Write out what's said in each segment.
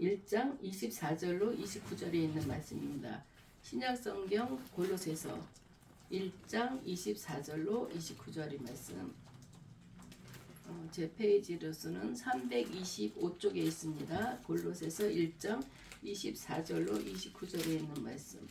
1장 24절로 29절에 있는 말씀입니다. 신약성경 골로새서 1장 24절로 29절의 말씀. 제 페이지로서는 325쪽에 있습니다. 골로새서 1장 24절로 29절에 있는 말씀.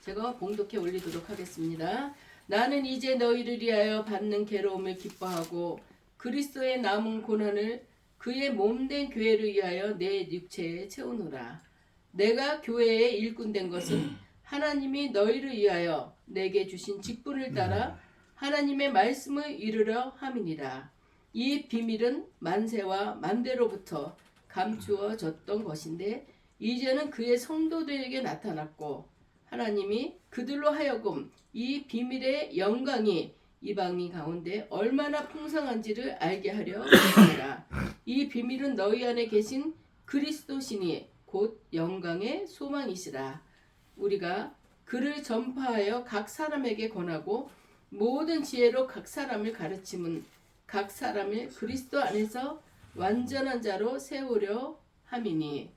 제가 봉독해 올리도록 하겠습니다. 나는 이제 너희를 위하여 받는 괴로움을 기뻐하고 그리스도의 남은 고난을 그의 몸된 교회를 위하여 내 육체에 채우노라. 내가 교회의 일꾼 된 것은 하나님이 너희를 위하여 내게 주신 직분을 따라 하나님의 말씀을 이루려 함이니라. 이 비밀은 만세와 만대로부터 감추어졌던 것인데 이제는 그의 성도들에게 나타났고 하나님이 그들로 하여금 이 비밀의 영광이 이방인 가운데 얼마나 풍성한지를 알게 하려 하니라. 이 비밀은 너희 안에 계신 그리스도시니 곧 영광의 소망이시라. 우리가 그를 전파하여 각 사람에게 권하고 모든 지혜로 각 사람을 가르침은 각 사람을 그리스도 안에서 완전한 자로 세우려 함이니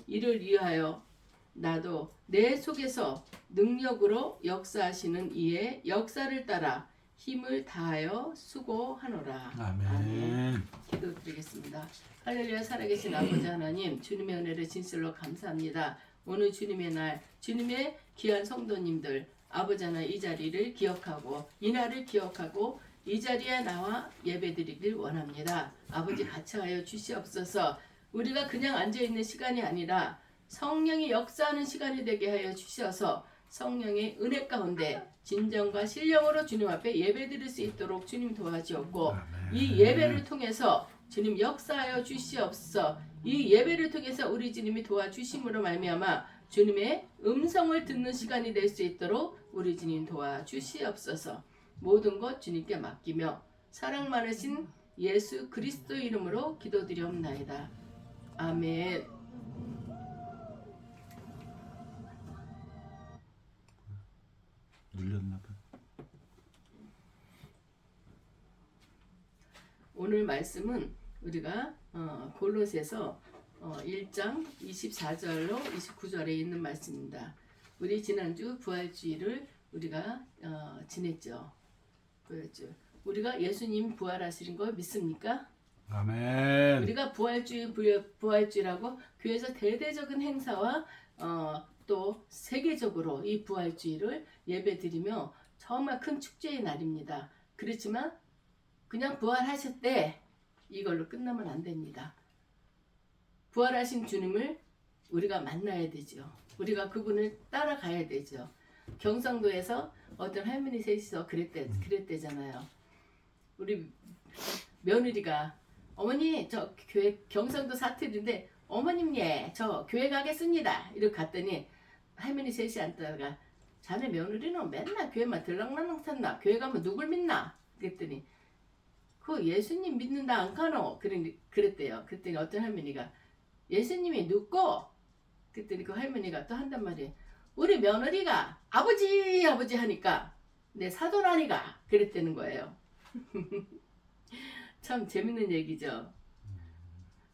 이를 위하여 나도 내 속에서 능력으로 역사하시는 이의 역사를 따라 힘을 다하여 수고하노라. 아멘. 기도드리겠습니다. 할렐루야. 살아계신 아버지 하나님, 주님의 은혜를 진실로 감사합니다. 오늘 주님의 날, 주님의 귀한 성도님들, 아버지 하나님 이 자리를 기억하고 이 날을 기억하고 이 자리에 나와 예배드리길 원합니다. 아버지 같이 하여 주시옵소서. 우리가 그냥 앉아있는 시간이 아니라 성령이 역사하는 시간이 되게 하여 주셔서 성령의 은혜 가운데 진정과 신령으로 주님 앞에 예배드릴 수 있도록 주님 도와주옵고 이 예배를 통해서 주님 역사하여 주시옵소서. 이 예배를 통해서 우리 주님이 도와주심으로 말미암아 주님의 음성을 듣는 시간이 될 수 있도록 우리 주님 도와주시옵소서. 모든 것 주님께 맡기며 사랑 많으신 예수 그리스도 이름으로 기도드리옵나이다. 아멘. 눌렸나봐. 오늘 말씀은 우리가 골로새서 1장 24절로 29절에 있는 말씀입니다. 우리 지난주 부활주의를 우리가 지냈죠. 부활주. 우리가 예수님 부활하시는 걸 믿습니까? 아멘. 우리가 부활주의라고 교회에서 대대적인 행사와 또 세계적으로 이 부활주의를 예배드리며 정말 큰 축제의 날입니다. 그렇지만 그냥 부활하셨대 이걸로 끝나면 안 됩니다. 부활하신 주님을 우리가 만나야 되죠. 우리가 그분을 따라가야 되죠. 경상도에서 어떤 할머니 셋이서 그랬대잖아요. 우리 며느리가 어머니 저 교회 경상도 사투리인데 어머님 저 교회 가겠습니다. 이렇게 갔더니 할머니 셋이 앉다가 자네 며느리는 맨날 교회만 들락날락 탔나? 교회 가면 누굴 믿나? 그랬더니 그 예수님 믿는다 안 가노? 그랬대요. 그랬더니 어떤 할머니가 예수님이 누구? 그랬더니 그 할머니가 또 한단 말이에요. 우리 며느리가 아버지 하니까 내 사돈아니가 그랬다는 거예요. 참 재밌는 얘기죠.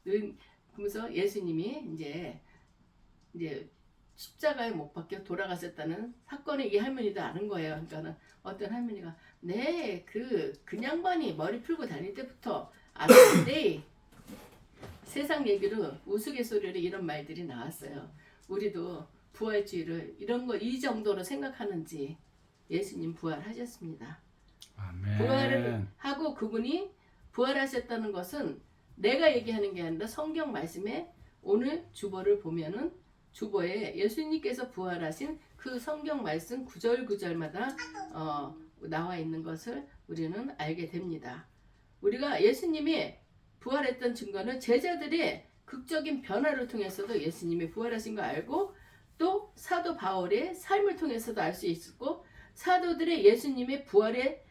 그러면서 예수님이 이제 십자가에 못 박혀 돌아가셨다는 사건을 이 할머니도 아는 거예요. 그러니까 어떤 할머니가 그 양반이 머리 풀고 다닐 때부터 알았는데 세상 얘기로 우스갯소리로 이런 말들이 나왔어요. 우리도 부활주의를 이 정도로 생각하는지 예수님 부활하셨습니다. 아멘. 부활을 하고 그분이 부활하셨다는 것은 내가 얘기하는 게 아니라 성경 말씀에 오늘 주보를 보면은 주보에 예수님께서 부활하신 그 성경 말씀 구절마다 나와 있는 것을 우리는 알게 됩니다. 우리가 예수님이 부활했던 증거는 제자들의 극적인 변화를 통해서도 예수님이 부활하신 거 알고 또 사도 바울의 삶을 통해서도 알 수 있었고 사도들의 예수님의 부활에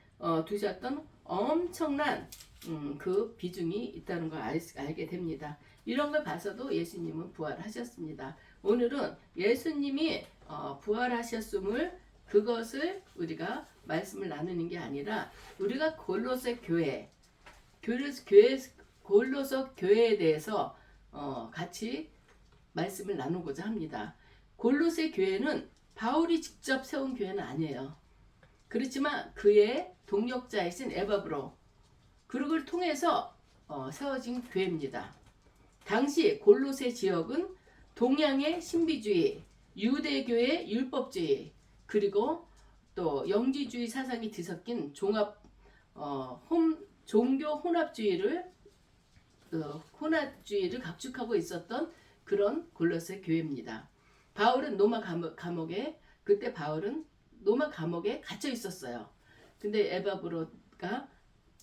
두셨던 엄청난 그 비중이 있다는 걸 알게 됩니다. 이런 걸 봐서도 예수님은 부활하셨습니다. 오늘은 예수님이 부활하셨음을 그것을 우리가 말씀을 나누는 게 아니라 우리가 골로새 교회 골로새 교회에 대해서 같이 말씀을 나누고자 합니다. 골로새 교회는 바울이 직접 세운 교회는 아니에요. 그렇지만 그의 동역자이신 에바브로 그를 통해서 세워진 교회입니다. 당시 골로새 지역은 동양의 신비주의, 유대교의 율법주의, 그리고 또 영지주의 사상이 뒤섞인 종교 혼합주의를 각축하고 있었던 그런 골로새 교회입니다. 바울은 그때 바울은 로마 감옥에 갇혀 있었어요. 근데 에바브로가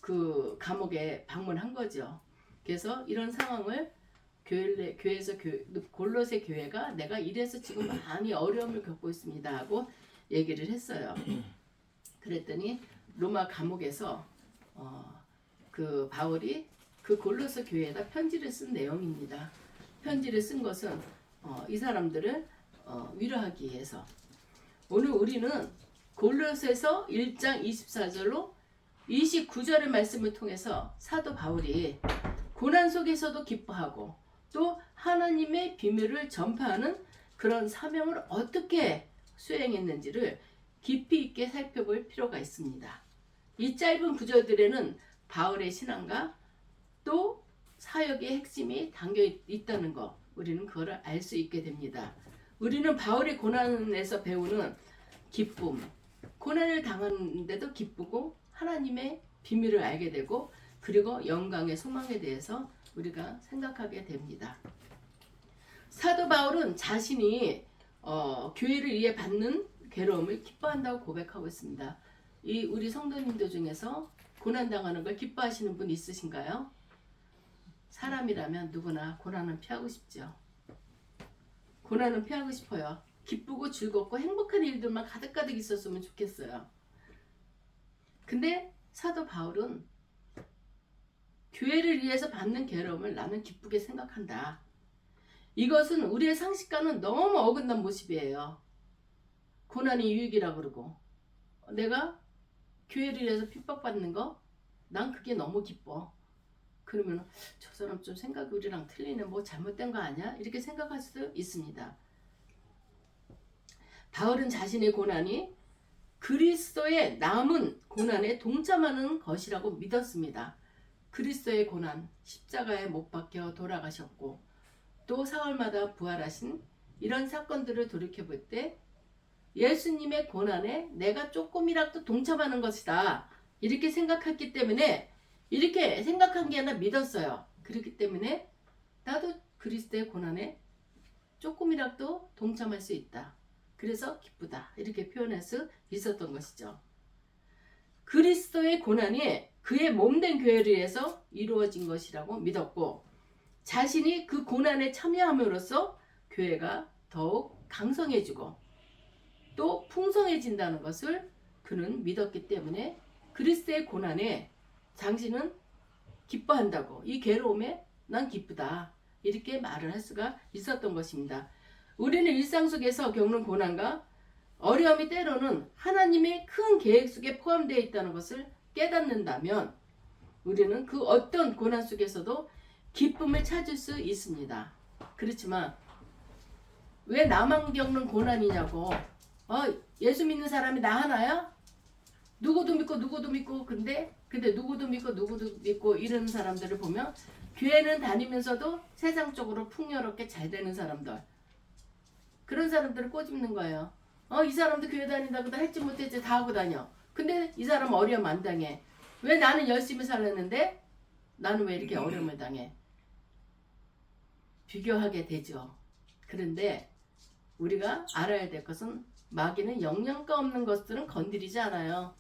그 감옥에 방문한 거죠. 그래서 이런 상황을 골로새 교회가 내가 이래서 지금 많이 어려움을 겪고 있습니다 하고 얘기를 했어요. 그랬더니 로마 감옥에서 그 바울이 그 골로새 교회에다 편지를 쓴 내용입니다. 편지를 쓴 것은 이 사람들을 위로하기 위해서. 오늘 우리는 골로새서 1장 24절로 29절의 말씀을 통해서 사도 바울이 고난 속에서도 기뻐하고 또 하나님의 비밀을 전파하는 그런 사명을 어떻게 수행했는지를 깊이 있게 살펴볼 필요가 있습니다. 이 짧은 구절들에는 바울의 신앙과 또 사역의 핵심이 담겨 있다는 거, 우리는 그걸 알 수 있게 됩니다. 우리는 바울의 고난에서 배우는 기쁨, 고난을 당하는데도 기쁘고 하나님의 비밀을 알게 되고 그리고 영광의 소망에 대해서 우리가 생각하게 됩니다. 사도 바울은 자신이 교회를 위해 받는 괴로움을 기뻐한다고 고백하고 있습니다. 이 우리 성도님들 중에서 고난당하는 걸 기뻐하시는 분 있으신가요? 사람이라면 누구나 고난은 피하고 싶죠. 고난은 피하고 싶어요. 기쁘고 즐겁고 행복한 일들만 가득가득 있었으면 좋겠어요. 근데 사도 바울은 교회를 위해서 받는 괴로움을 나는 기쁘게 생각한다. 이것은 우리의 상식과는 너무 어긋난 모습이에요. 고난이 유익이라고 그러고 내가 교회를 위해서 핍박받는 거 난 그게 너무 기뻐. 그러면 저 사람 좀 생각이 우리랑 틀리네, 뭐 잘못된 거 아니야? 이렇게 생각할 수 있습니다. 바울은 자신의 고난이 그리스도의 남은 고난에 동참하는 것이라고 믿었습니다. 그리스도의 고난, 십자가에 못 박혀 돌아가셨고 또 사흘마다 부활하신 이런 사건들을 돌이켜볼 때 예수님의 고난에 내가 조금이라도 동참하는 것이다. 이렇게 생각했기 때문에 이렇게 생각한 게 아니라 믿었어요. 그렇기 때문에 나도 그리스도의 고난에 조금이라도 동참할 수 있다. 그래서 기쁘다. 이렇게 표현할 수 있었던 것이죠. 그리스도의 고난이 그의 몸된 교회를 위해서 이루어진 것이라고 믿었고 자신이 그 고난에 참여함으로써 교회가 더욱 강성해지고 또 풍성해진다는 것을 그는 믿었기 때문에 그리스도의 고난에 당신은 기뻐한다고, 이 괴로움에 난 기쁘다, 이렇게 말을 할 수가 있었던 것입니다. 우리는 일상 속에서 겪는 고난과 어려움이 때로는 하나님의 큰 계획 속에 포함되어 있다는 것을 깨닫는다면 우리는 그 어떤 고난 속에서도 기쁨을 찾을 수 있습니다. 그렇지만 왜 나만 겪는 고난이냐고, 예수 믿는 사람이 나 하나야? 누구도 믿고 근데 누구도 믿고 이런 사람들을 보면 교회는 다니면서도 세상적으로 풍요롭게 잘 되는 사람들, 그런 사람들을 꼬집는 거예요. 이 사람도 교회 다닌다고 다 했지 못했지 다 하고 다녀. 근데 이 사람 어려움 안 당해. 왜 나는 열심히 살았는데 나는 왜 이렇게 어려움을 당해? 비교하게 되죠. 그런데 우리가 알아야 될 것은 마귀는 영양가 없는 것들은 건드리지 않아요.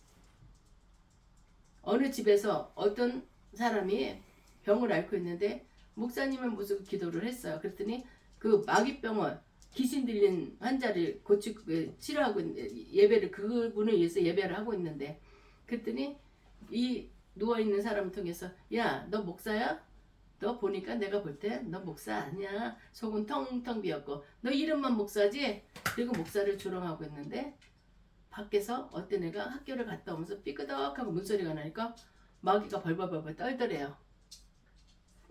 어느 집에서 어떤 사람이 병을 앓고 있는데 목사님을 모시고 기도를 했어요. 그랬더니 그 마귀병을 귀신 들린 환자를 치료하고 예배를 그분을 위해서 예배를 하고 있는데 그랬더니 이 누워있는 사람을 통해서 야, 너 목사야? 너 보니까 내가 볼 때 너 목사 아니야. 속은 텅텅 비었고 너 이름만 목사지? 그리고 목사를 조롱하고 있는데 밖에서 어떤 애가 학교를 갔다 오면서 삐끄덕하고 문소리가 나니까 마귀가 벌벌벌벌 떨더래요.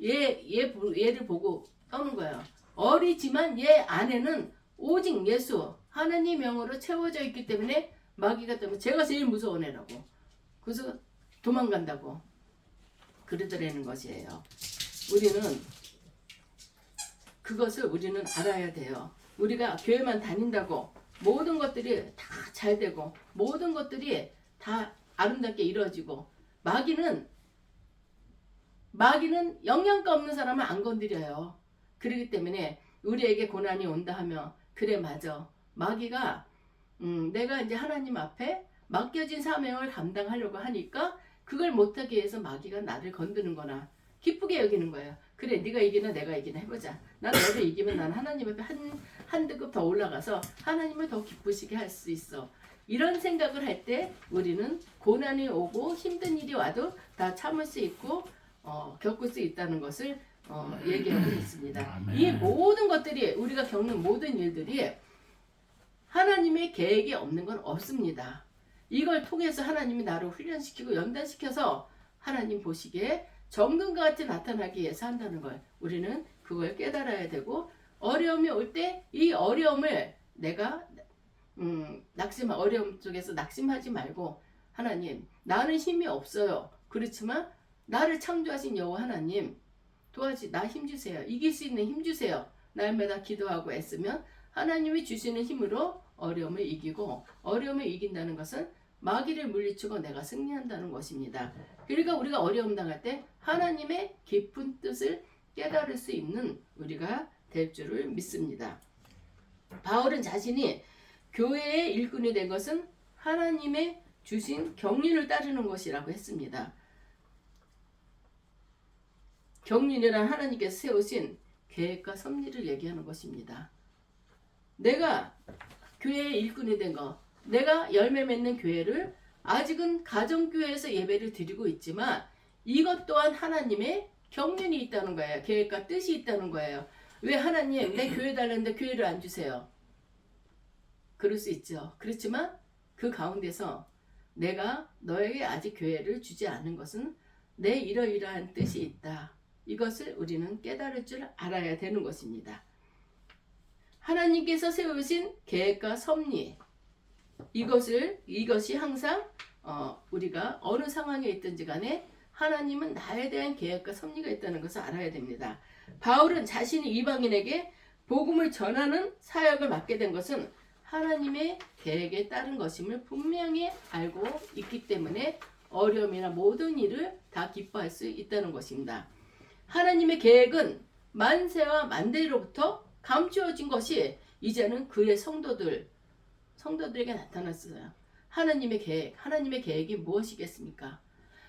얘를 보고 떠는 거예요. 어리지만 얘 안에는 오직 예수 하나님 영으로 채워져 있기 때문에 마귀가 때문에 제가 제일 무서운 애라고. 그래서 도망간다고 그러더라는 것이에요. 우리는 그것을 우리는 알아야 돼요. 우리가 교회만 다닌다고 모든 것들이 다 잘 되고 모든 것들이 다 아름답게 이루어지고 마귀는 영양가 없는 사람은 안 건드려요. 그렇기 때문에 우리에게 고난이 온다 하면 그래 맞아. 마귀가 내가 이제 하나님 앞에 맡겨진 사명을 감당하려고 하니까 그걸 못하게 해서 마귀가 나를 건드는 거나 기쁘게 여기는 거예요. 그래 네가 이기나 내가 이기나 해보자. 난 너를 이기면 난 하나님 앞에 한 등급 더 올라가서 하나님을 더 기쁘시게 할 수 있어. 이런 생각을 할 때 우리는 고난이 오고 힘든 일이 와도 다 참을 수 있고 겪을 수 있다는 것을 얘기하고 있습니다. 아멘. 이 모든 것들이 우리가 겪는 모든 일들이 하나님의 계획이 없는 건 없습니다. 이걸 통해서 하나님이 나를 훈련시키고 연단시켜서 하나님 보시기에 정금과 같이 나타나기 위해서 한다는 걸 우리는 그걸 깨달아야 되고 어려움이 올 때 이 어려움을 내가 어려움 속에서 낙심하지 말고 하나님 나는 힘이 없어요. 그렇지만 나를 창조하신 여호와 하나님 나 힘주세요. 이길 수 있는 힘주세요. 날마다 기도하고 애쓰면 하나님이 주시는 힘으로 어려움을 이기고 어려움을 이긴다는 것은 마귀를 물리치고 내가 승리한다는 것입니다. 그러니까 우리가 어려움 당할 때 하나님의 깊은 뜻을 깨달을 수 있는 우리가 될 줄을 믿습니다. 바울은 자신이 교회의 일꾼이 된 것은 하나님의 주신 경륜을 따르는 것이라고 했습니다. 경륜이란 하나님께서 세우신 계획과 섭리를 얘기하는 것입니다. 내가 교회의 일꾼이 된 것, 내가 열매 맺는 교회를 아직은 가정교회에서 예배를 드리고 있지만 이것 또한 하나님의 경륜이 있다는 거예요. 계획과 뜻이 있다는 거예요. 왜 하나님 내 교회 달라는데 교회를 안 주세요? 그럴 수 있죠. 그렇지만 그 가운데서 내가 너에게 아직 교회를 주지 않은 것은 내 이러이러한 뜻이 있다. 이것을 우리는 깨달을 줄 알아야 되는 것입니다. 하나님께서 세우신 계획과 섭리 이것이 항상 우리가 어느 상황에 있든지 간에 하나님은 나에 대한 계획과 섭리가 있다는 것을 알아야 됩니다. 바울은 자신이 이방인에게 복음을 전하는 사역을 맡게 된 것은 하나님의 계획에 따른 것임을 분명히 알고 있기 때문에 어려움이나 모든 일을 다 기뻐할 수 있다는 것입니다. 하나님의 계획은 만세와 만대로부터 감추어진 것이 이제는 그의 성도들에게 나타났어요. 하나님의 계획이 무엇이겠습니까?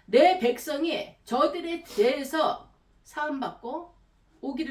내 백성이 저들에 대해서 사함받고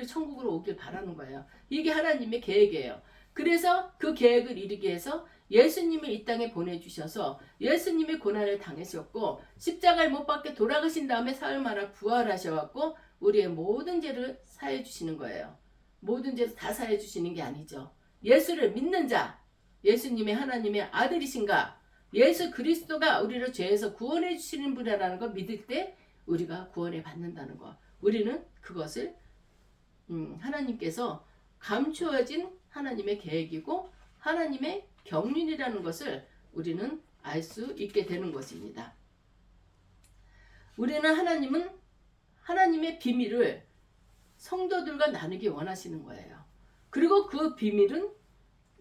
천국으로 오길 바라는 거예요. 이게 하나님의 계획이에요. 그래서 그 계획을 이루기 위해서 예수님을 이 땅에 보내주셔서 예수님이 고난을 당하셨고 십자가를 못 박게 돌아가신 다음에 사흘 만에 부활하셔갖고 우리의 모든 죄를 사해 주시는 거예요. 모든 죄를 다 사해 주시는 게 아니죠. 예수를 믿는 자, 예수님의 하나님의 아들이신가, 예수 그리스도가 우리를 죄에서 구원해 주시는 분이라는 걸 믿을 때 우리가 구원을 받는다는 거. 우리는 그것을 하나님께서 감추어진 하나님의 계획이고 하나님의 경륜이라는 것을 우리는 알 수 있게 되는 것입니다. 우리는 하나님의 비밀을 성도들과 나누기 원하시는 거예요. 그리고 그 비밀은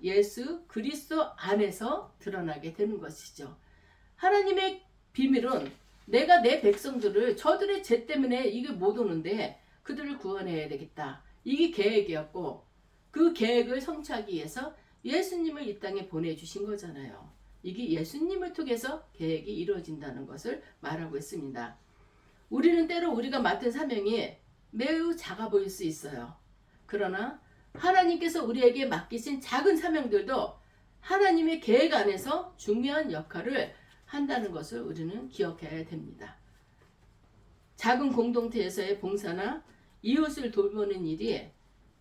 예수 그리스도 안에서 드러나게 되는 것이죠. 하나님의 비밀은 내가 내 백성들을 저들의 죄 때문에 이게 못 오는데 그들을 구원해야 되겠다. 이게 계획이었고 그 계획을 성취하기 위해서 예수님을 이 땅에 보내주신 거잖아요. 이게 예수님을 통해서 계획이 이루어진다는 것을 말하고 있습니다. 우리는 때로 우리가 맡은 사명이 매우 작아 보일 수 있어요. 그러나 하나님께서 우리에게 맡기신 작은 사명들도 하나님의 계획 안에서 중요한 역할을 한다는 것을 우리는 기억해야 됩니다. 작은 공동체에서의 봉사나 이웃을 돌보는 일이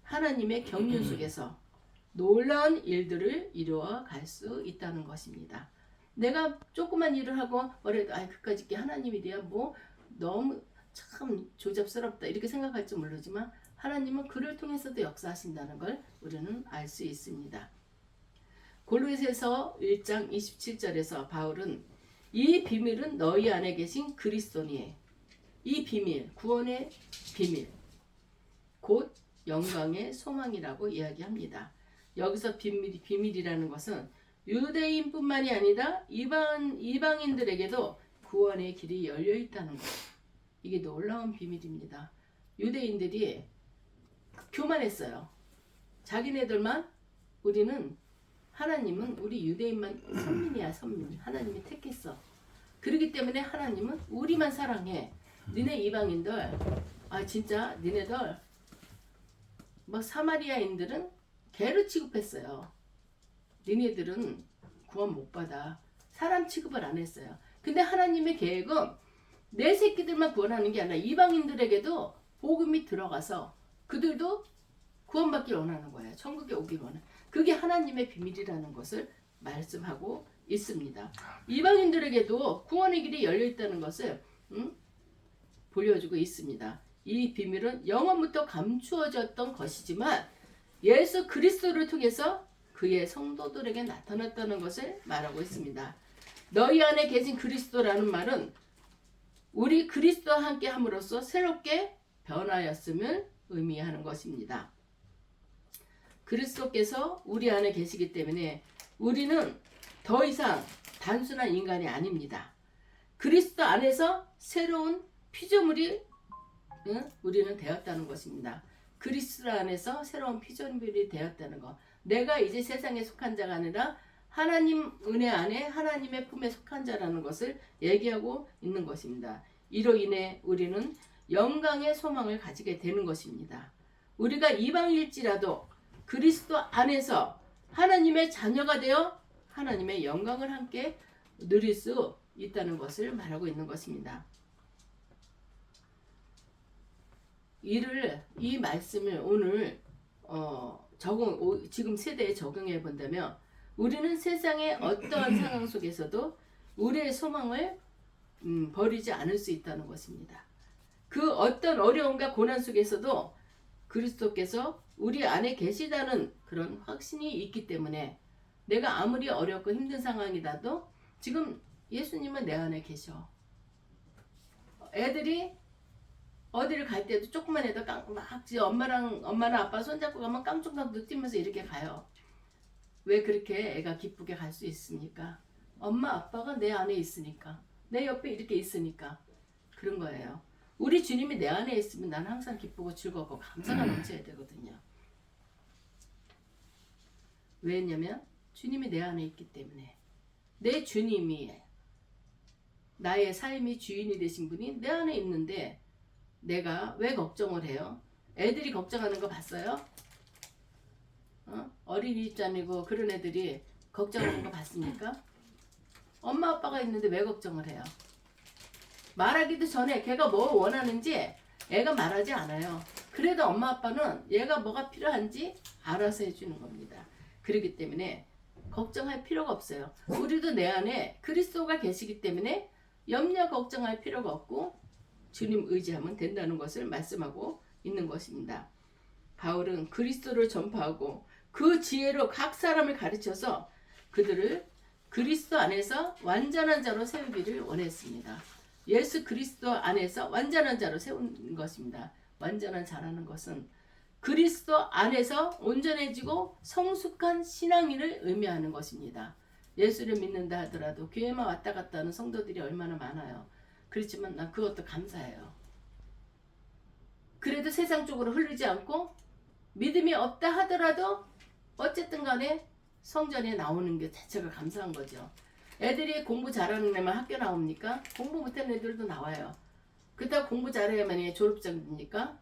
하나님의 경륜 속에서 놀라운 일들을 이루어 갈 수 있다는 것입니다. 내가 조그만 일을 하고 그까짓 게 하나님 일이야 너무 참 조잡스럽다 이렇게 생각할지 모르지만 하나님은 그를 통해서도 역사하신다는 걸 우리는 알 수 있습니다. 골로새서 1장 27절에서 바울은 이 비밀은 너희 안에 계신 그리스도니 이 비밀, 구원의 비밀, 곧 영광의 소망이라고 이야기합니다. 여기서 비밀이라는 것은 유대인뿐만이 아니라 이방인들에게도 구원의 길이 열려 있다는 것. 이게 놀라운 비밀입니다. 유대인들이 교만했어요. 자기네들만 하나님은 우리 유대인만 선민이야 선민. 하나님이 택했어. 그렇기 때문에 하나님은 우리만 사랑해. 니네 이방인들 진짜 니네들 뭐 사마리아인들은 개로 취급했어요. 니네들은 구원 못 받아. 사람 취급을 안 했어요. 근데 하나님의 계획은 내 새끼들만 구원하는 게 아니라 이방인들에게도 복음이 들어가서 그들도 구원받길 원하는 거예요. 천국에 오길 원해. 그게 하나님의 비밀이라는 것을 말씀하고 있습니다. 이방인들에게도 구원의 길이 열려 있다는 것을 보여주고 있습니다. 이 비밀은 영원부터 감추어졌던 것이지만 예수 그리스도를 통해서 그의 성도들에게 나타났다는 것을 말하고 있습니다. 너희 안에 계신 그리스도라는 말은 우리 그리스도와 함께 함으로써 새롭게 변화였음을 의미하는 것입니다. 그리스도께서 우리 안에 계시기 때문에 우리는 더 이상 단순한 인간이 아닙니다. 그리스도 안에서 새로운 피조물이 우리는 되었다는 것입니다. 그리스도 안에서 새로운 피조물이 되었다는 것. 내가 이제 세상에 속한 자가 아니라 하나님 은혜 안에 하나님의 품에 속한 자라는 것을 얘기하고 있는 것입니다. 이로 인해 우리는 영광의 소망을 가지게 되는 것입니다. 우리가 이방일지라도 그리스도 안에서 하나님의 자녀가 되어 하나님의 영광을 함께 누릴 수 있다는 것을 말하고 있는 것입니다. 이 말씀을 오늘 지금 세대에 적용해 본다면 우리는 세상의 어떠한 상황 속에서도 우리의 소망을 버리지 않을 수 있다는 것입니다. 그 어떤 어려움과 고난 속에서도 그리스도께서 우리 안에 계시다는 그런 확신이 있기 때문에 내가 아무리 어렵고 힘든 상황이라도 지금 예수님은 내 안에 계셔. 애들이 어디를 갈 때도 조금만 해도 엄마랑 아빠 손잡고 가면 깡총깡총 뛰면서 이렇게 가요. 왜 그렇게 애가 기쁘게 갈 수 있습니까? 엄마 아빠가 내 안에 있으니까, 내 옆에 이렇게 있으니까 그런 거예요. 우리 주님이 내 안에 있으면 나는 항상 기쁘고 즐겁고 감사가 넘쳐야 되거든요. 왜냐면 주님이 내 안에 있기 때문에. 내 주님이 나의 삶의 주인이 되신 분이 내 안에 있는데 내가 왜 걱정을 해요? 애들이 걱정하는 거 봤어요? 어린이집이고 그런 애들이 걱정하는 거 봤습니까? 엄마 아빠가 있는데 왜 걱정을 해요? 말하기도 전에 걔가 뭐 원하는지 애가 말하지 않아요. 그래도 엄마 아빠는 얘가 뭐가 필요한지 알아서 해주는 겁니다. 그렇기 때문에 걱정할 필요가 없어요. 우리도 내 안에 그리스도가 계시기 때문에 염려 걱정할 필요가 없고 주님 의지하면 된다는 것을 말씀하고 있는 것입니다. 바울은 그리스도를 전파하고 그 지혜로 각 사람을 가르쳐서 그들을 그리스도 안에서 완전한 자로 세우기를 원했습니다. 예수 그리스도 안에서 완전한 자로 세운 것입니다. 완전한 자라는 것은 그리스도 안에서 온전해지고 성숙한 신앙인을 의미하는 것입니다. 예수를 믿는다 하더라도 교회만 왔다 갔다 하는 성도들이 얼마나 많아요. 그렇지만 난 그것도 감사해요. 그래도 세상 쪽으로 흐르지 않고 믿음이 없다 하더라도 어쨌든 간에 성전에 나오는 게 자체가 감사한 거죠. 애들이 공부 잘하는 애만 학교 나옵니까? 공부 못하는 애들도 나와요. 그렇다고 공부 잘해야만 졸업장 줍니까?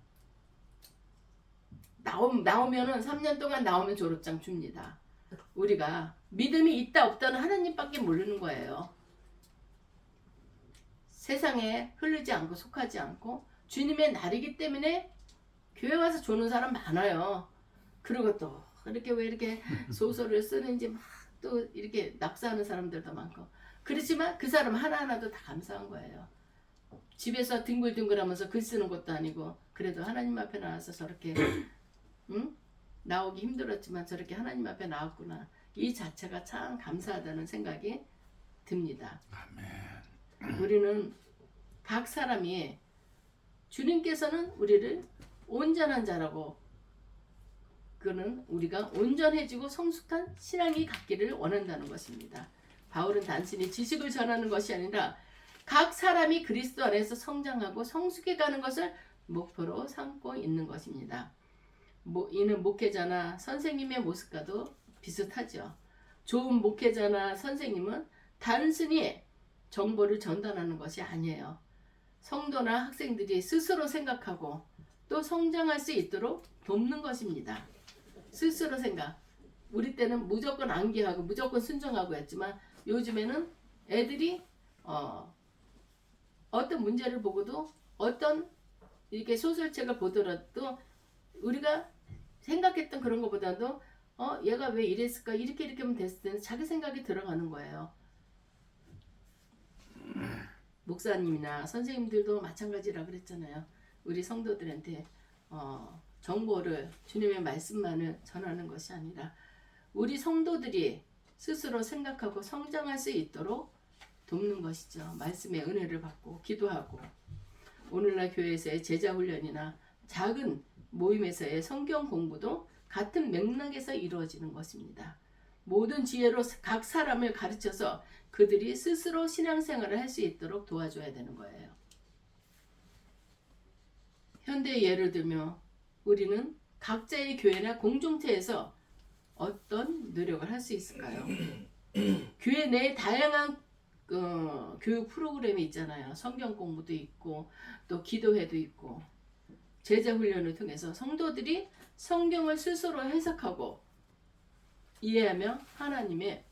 나오면은 3년 동안 나오면 졸업장 줍니다. 우리가 믿음이 있다 없다는 하나님밖에 모르는 거예요. 세상에 흐르지 않고 속하지 않고 주님의 날이기 때문에 교회 와서 조는 사람 많아요. 그리고 또 이렇게 왜 이렇게 소설을 쓰는지 막 또 이렇게 낙서하는 사람들도 많고 그렇지만 그 사람 하나하나도 다 감사한 거예요. 집에서 뒹굴뒹굴하면서 글 쓰는 것도 아니고 그래도 하나님 앞에 나와서 저렇게 응? 나오기 힘들었지만 저렇게 하나님 앞에 나왔구나. 이 자체가 참 감사하다는 생각이 듭니다. 아멘. 우리는 각 사람이 주님께서는 우리를 온전한 자라고 그는 우리가 온전해지고 성숙한 신앙이 갖기를 원한다는 것입니다. 바울은 단순히 지식을 전하는 것이 아니라 각 사람이 그리스도 안에서 성장하고 성숙해가는 것을 목표로 삼고 있는 것입니다. 이는 목회자나 선생님의 모습과도 비슷하죠. 좋은 목회자나 선생님은 단순히 정보를 전달하는 것이 아니에요. 성도나 학생들이 스스로 생각하고 또 성장할 수 있도록 돕는 것입니다. 스스로 생각. 우리 때는 무조건 암기하고 무조건 순종하고 했지만 요즘에는 애들이 어떤 문제를 보고도 어떤 이렇게 소설책을 보더라도 우리가 생각했던 그런 것보다도 얘가 왜 이랬을까 이렇게 하면 됐을 때는 자기 생각이 들어가는 거예요. 목사님이나 선생님들도 마찬가지라 그랬잖아요. 우리 성도들한테 정보를 주님의 말씀만을 전하는 것이 아니라 우리 성도들이 스스로 생각하고 성장할 수 있도록 돕는 것이죠. 말씀의 은혜를 받고 기도하고 오늘날 교회에서의 제자훈련이나 작은 모임에서의 성경 공부도 같은 맥락에서 이루어지는 것입니다. 모든 지혜로 각 사람을 가르쳐서 그들이 스스로 신앙생활을 할 수 있도록 도와줘야 되는 거예요. 현대의 예를 들며 우리는 각자의 교회나 공동체에서 어떤 노력을 할 수 있을까요? 교회 내에 다양한 교육 프로그램이 있잖아요. 성경 공부도 있고 또 기도회도 있고 제자 훈련을 통해서 성도들이 성경을 스스로 해석하고 이해하며 하나님의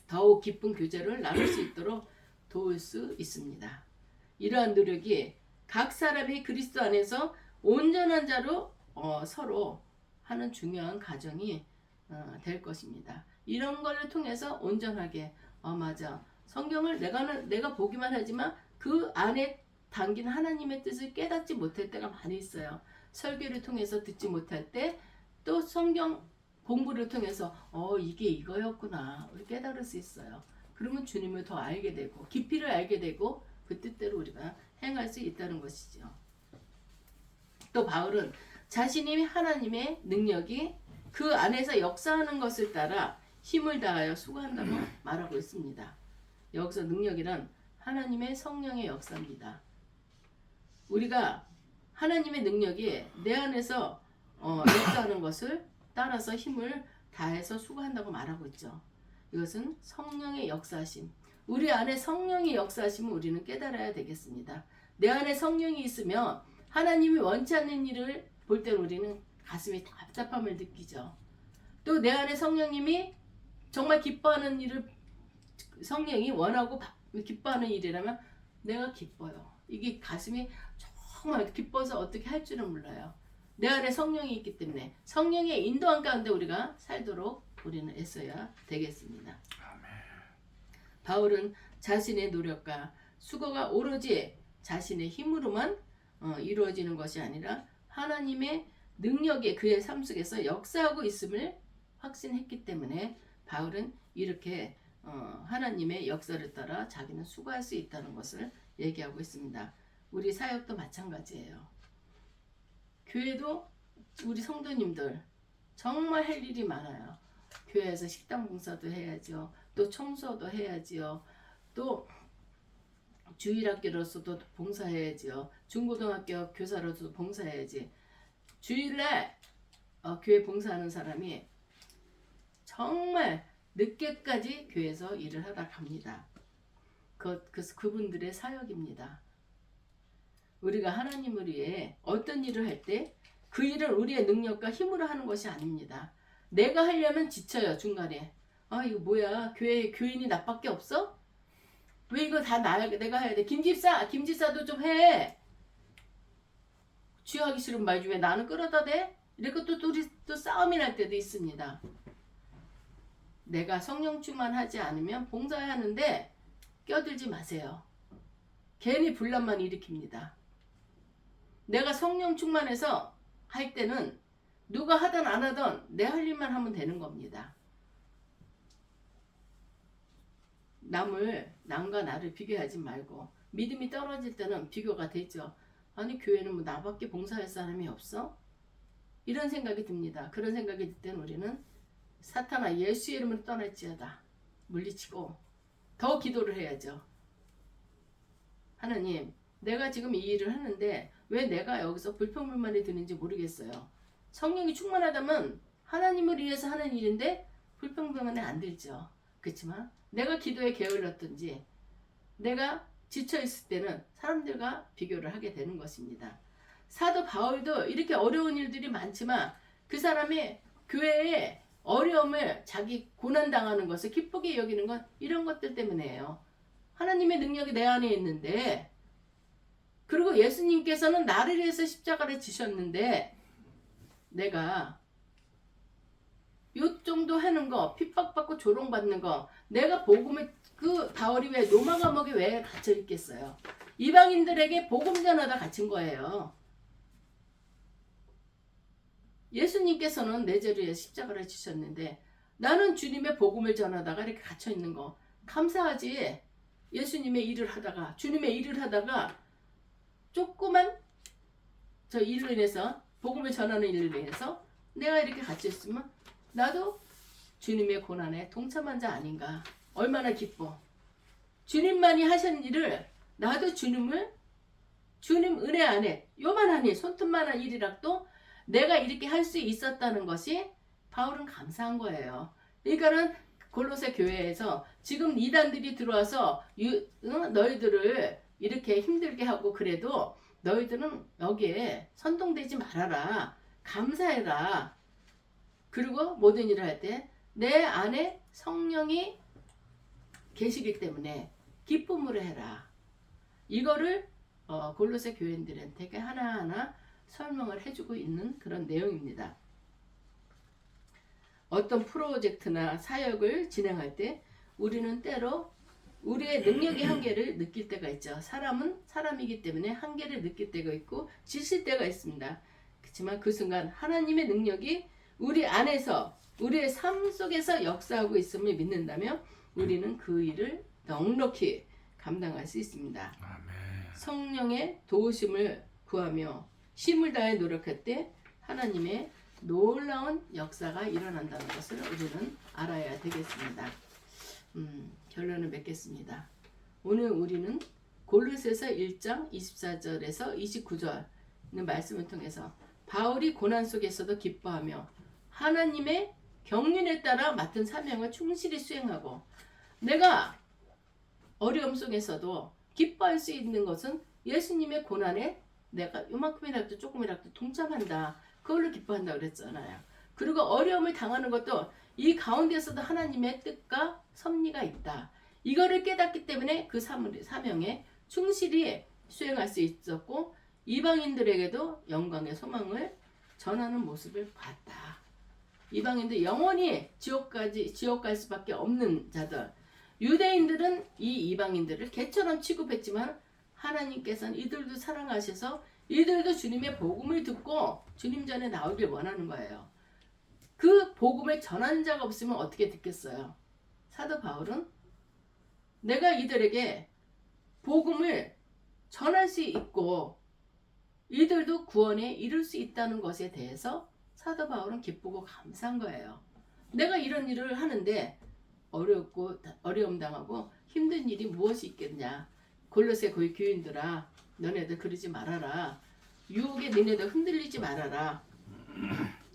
더욱 깊은 교제를 나눌 수 있도록 도울 수 있습니다. 이러한 노력이 각 사람이 그리스도 안에서 온전한 자로 서로 하는 중요한 과정이 될 것입니다. 이런 것을 통해서 온전하게 맞아 성경을 내가 보기만 하지만 그 안에 담긴 하나님의 뜻을 깨닫지 못할 때가 많이 있어요. 설교를 통해서 듣지 못할 때 또 성경 공부를 통해서 이게 이거였구나 우리 깨달을 수 있어요. 그러면 주님을 더 알게 되고 깊이를 알게 되고 그 뜻대로 우리가 행할 수 있다는 것이죠. 또 바울은 자신이 하나님의 능력이 그 안에서 역사하는 것을 따라 힘을 다하여 수고한다고 말하고 있습니다. 여기서 능력이란 하나님의 성령의 역사입니다. 우리가 하나님의 능력이 내 안에서 역사하는 것을 따라서 힘을 다해서 수고한다고 말하고 있죠. 이것은 성령의 역사하심. 우리 안에 성령의 역사하심을 우리는 깨달아야 되겠습니다. 내 안에 성령이 있으면 하나님이 원치 않는 일을 볼 때 우리는 가슴에 답답함을 느끼죠. 또 내 안에 성령님이 정말 기뻐하는 일을 성령이 원하고 기뻐하는 일이라면 내가 기뻐요. 이게 가슴이 정말 기뻐서 어떻게 할 줄은 몰라요. 내 안에 성령이 있기 때문에 성령의 인도함 가운데 우리가 살도록 우리는 애써야 되겠습니다. 아멘. 바울은 자신의 노력과 수고가 오로지 자신의 힘으로만 이루어지는 것이 아니라 하나님의 능력이 그의 삶 속에서 역사하고 있음을 확신했기 때문에 바울은 이렇게 하나님의 역사를 따라 자기는 수고할 수 있다는 것을 얘기하고 있습니다. 우리 사역도 마찬가지예요. 교회도 우리 성도님들 정말 할 일이 많아요. 교회에서 식당 봉사도 해야죠. 또 청소도 해야지요. 또 주일학교로서도 봉사해야지요. 중고등학교 교사로도 봉사해야지. 주일날 교회 봉사하는 사람이 정말 늦게까지 교회에서 일을 하다 갑니다. 그분들의 사역입니다. 우리가 하나님을 위해 어떤 일을 할 때 그 일을 우리의 능력과 힘으로 하는 것이 아닙니다. 내가 하려면 지쳐요. 중간에 이거 뭐야 교인이 나밖에 없어? 왜 이거 다 내가 해야 돼? 김집사도 좀 해. 쥐하기 싫은 말 중에 나는 끌어다 대? 이렇게 또 싸움이 날 때도 있습니다. 내가 성령 충만하지 않으면 봉사해야 하는데 껴들지 마세요. 괜히 분란만 일으킵니다. 내가 성령 충만해서 할 때는 누가 하든 안 하든 내 할 일만 하면 되는 겁니다. 남과 나를 비교하지 말고 믿음이 떨어질 때는 비교가 되죠. 아니 교회는 뭐 나밖에 봉사할 사람이 없어? 이런 생각이 듭니다. 그런 생각이 들 때는 우리는 사탄아 예수의 이름으로 떠날지어다 물리치고 더 기도를 해야죠. 하나님, 내가 지금 이 일을 하는데 왜 내가 여기서 불평불만이 드는지 모르겠어요. 성령이 충만하다면 하나님을 위해서 하는 일인데 불평불만이 안 들죠. 그렇지만 내가 기도에 게을렀든지 내가 지쳐있을 때는 사람들과 비교를 하게 되는 것입니다. 사도 바울도 이렇게 어려운 일들이 많지만 그 사람이 교회에 어려움을 자기 고난당하는 것을 기쁘게 여기는 건 이런 것들 때문이에요. 하나님의 능력이 내 안에 있는데, 그리고 예수님께서는 나를 위해서 십자가를 지셨는데 내가 요 정도 하는 거, 핍박받고 조롱받는 거, 내가 복음을, 그 바울이 왜 로마 감옥에 왜 갇혀 있겠어요? 이방인들에게 복음 전하다 갇힌 거예요. 예수님께서는 내 죄를 위해 십자가를 지셨는데 나는 주님의 복음을 전하다가 이렇게 갇혀 있는 거 감사하지. 예수님의 일을 하다가, 주님의 일을 하다가 조그만 저 일로 인해서, 복음을 전하는 일로 인해서 내가 이렇게 갇혀 있으면 나도 주님의 고난에 동참한 자 아닌가. 얼마나 기뻐. 주님만이 하신 일을 나도 주님 은혜 안에 요만하니 손톱만한 일이라도 내가 이렇게 할 수 있었다는 것이 바울은 감사한 거예요. 그러니까는 골로새 교회에서 지금 이단들이 들어와서 너희들을 이렇게 힘들게 하고 그래도 너희들은 여기에 선동되지 말아라. 감사해라. 그리고 모든 일을 할 때 내 안에 성령이 계시기 때문에 기쁨으로 해라. 이거를 골로새 교인들한테 하나하나 설명을 해주고 있는 그런 내용입니다. 어떤 프로젝트나 사역을 진행할 때 우리는 때로 우리의 능력의 한계를 느낄 때가 있죠. 사람은 사람이기 때문에 한계를 느낄 때가 있고 지칠 때가 있습니다. 그렇지만 그 순간 하나님의 능력이 우리 안에서, 우리의 삶 속에서 역사하고 있음을 믿는다면 우리는 그 일을 넉넉히 감당할 수 있습니다. 아멘. 성령의 도우심을 구하며 힘을 다해 노력할 때 하나님의 놀라운 역사가 일어난다는 것을 우리는 알아야 되겠습니다. 결론을 맺겠습니다. 오늘 우리는 골로새서 1장 24절에서 29절 있는 말씀을 통해서 바울이 고난 속에서도 기뻐하며 하나님의 경륜에 따라 맡은 사명을 충실히 수행하고, 내가 어려움 속에서도 기뻐할 수 있는 것은 예수님의 고난에 내가 요만큼이라도 조금이라도 동참한다. 그걸로 기뻐한다 그랬잖아요. 그리고 어려움을 당하는 것도 이 가운데서도 하나님의 뜻과 섭리가 있다. 이거를 깨닫기 때문에 그 사명에 충실히 수행할 수 있었고 이방인들에게도 영광의 소망을 전하는 모습을 봤다. 이방인들 영원히 지옥 갈 수밖에 없는 자들. 유대인들은 이 이방인들을 개처럼 취급했지만 하나님께서는 이들도 사랑하셔서 이들도 주님의 복음을 듣고 주님 전에 나오길 원하는 거예요. 그 복음을 전하는 자가 없으면 어떻게 듣겠어요? 사도 바울은 내가 이들에게 복음을 전할 수 있고 이들도 구원에 이룰 수 있다는 것에 대해서 사도 바울은 기쁘고 감사한 거예요. 내가 이런 일을 하는데 어렵고 어려움 당하고 힘든 일이 무엇이 있겠냐. 골로새 교인들아, 너네들 그러지 말아라. 유혹에 너네들 흔들리지 말아라.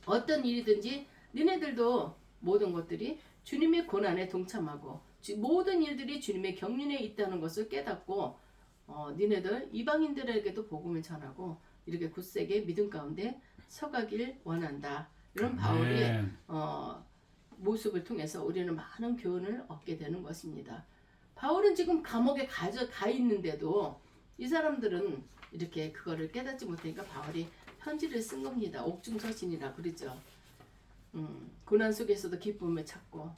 어떤 일이든지 너네들도 모든 것들이 주님의 고난에 동참하고 모든 일들이 주님의 경륜에 있다는 것을 깨닫고 너네들 이방인들에게도 복음을 전하고 이렇게 굳세게 믿음 가운데 서가길 원한다. 이런 바울의 모습을 통해서 우리는 많은 교훈을 얻게 되는 것입니다. 바울은 지금 감옥에 가 있는데도 이 사람들은 이렇게 그거를 깨닫지 못하니까 바울이 편지를 쓴 겁니다. 옥중서신이라 그러죠. 고난 속에서도 기쁨을 찾고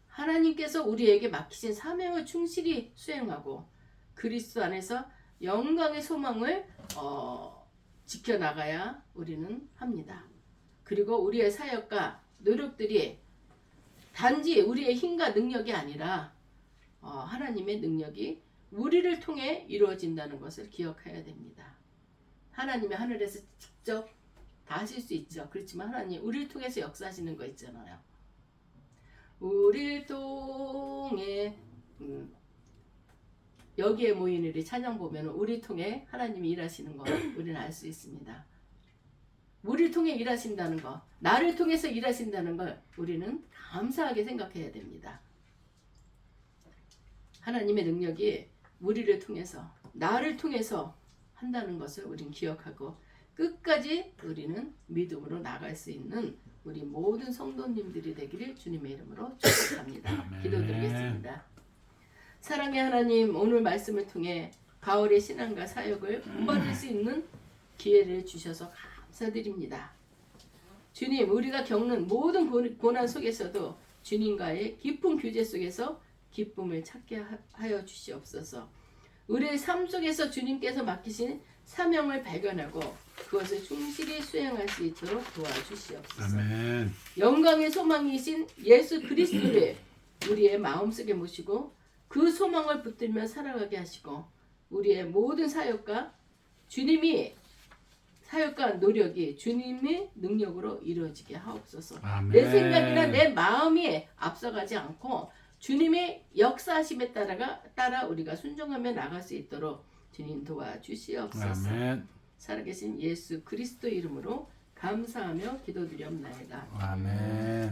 하나님께서 우리에게 맡기신 사명을 충실히 수행하고 그리스도 안에서 영광의 소망을 지켜나가야 우리는 합니다. 그리고 우리의 사역과 노력들이 단지 우리의 힘과 능력이 아니라 하나님의 능력이 우리를 통해 이루어진다는 것을 기억해야 됩니다. 하나님이 하늘에서 직접 다 하실 수 있죠. 그렇지만 하나님 우리를 통해서 역사하시는 거 있잖아요. 우리를 통해 여기에 모인 우리 찬양 보면 우리 통해 하나님이 일하시는 거 우리는 알 수 있습니다. 우리를 통해 일하신다는 거, 나를 통해서 일하신다는 걸 우리는 감사하게 생각해야 됩니다. 하나님의 능력이 우리를 통해서, 나를 통해서 한다는 것을 우리는 기억하고 끝까지 우리는 믿음으로 나갈 수 있는 우리 모든 성도님들이 되기를 주님의 이름으로 축복합니다. 기도드리겠습니다. 사랑의 하나님, 오늘 말씀을 통해 바울의 신앙과 사역을 본받을 수 있는 기회를 주셔서 감사드립니다. 주님, 우리가 겪는 모든 고난 속에서도 주님과의 깊은 교제 속에서 기쁨을 찾게 하여 주시옵소서. 우리의 삶 속에서 주님께서 맡기신 사명을 발견하고 그것을 충실히 수행할 수 있도록 도와주시옵소서. 아멘. 영광의 소망이신 예수 그리스도를 우리의 마음속에 모시고 그 소망을 붙들며 살아가게 하시고 우리의 모든 사역과 노력이 주님의 능력으로 이루어지게 하옵소서. 아멘. 내 생각이나 내 마음이 앞서가지 않고 주님의 역사하심에 따라 우리가 순종하며 나갈 수 있도록 주님 도와주시옵소서. 아멘. 살아계신 예수 그리스도 이름으로 감사하며 기도드리옵나이다. 아멘.